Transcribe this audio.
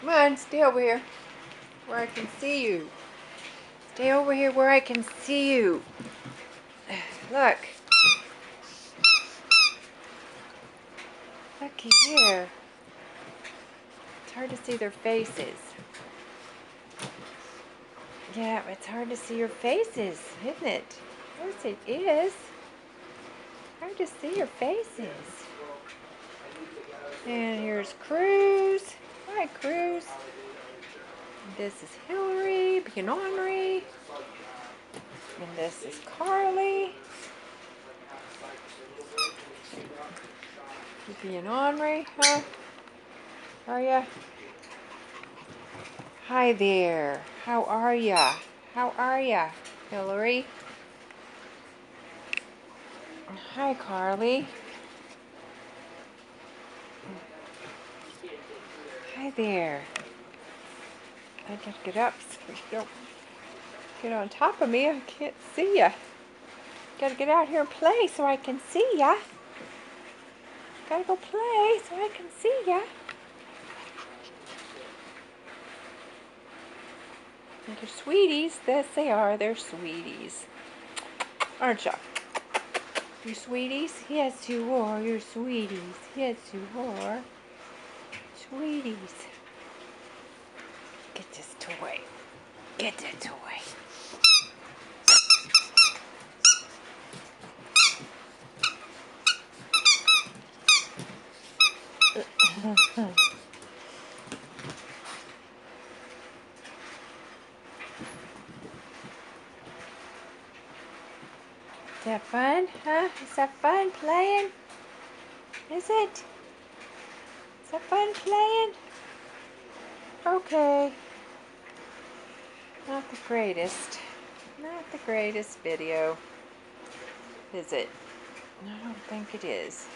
Come on, stay over here where I can see you. Stay over here where I can see you. Look. Looky here. It's hard to see their faces. Yeah, it's hard to see your faces, isn't it? Yes, it is. Hard to see your faces. And here's Cruz. Hi, Cruz. This is Hillary being ornery. And this is Carly. You being ornery, huh? Are ya? Hi there. How are ya? How are ya, Hillary? Hi, Carly. Hi there. I gotta get up so you don't get on top of me. I can't see ya. Gotta get out here and play so I can see ya. Gotta go play so I can see ya. And they're sweeties. Yes, they are. They're sweeties. Aren't ya? You sweeties? Yes, you are. You're sweeties. Yes, you are. Sweeties. Get this toy. Get that toy. Is that fun? Huh? Is that fun playing? Is it? Is that fun playing? Okay. Not the greatest. Not the greatest video. Is it? I don't think it is.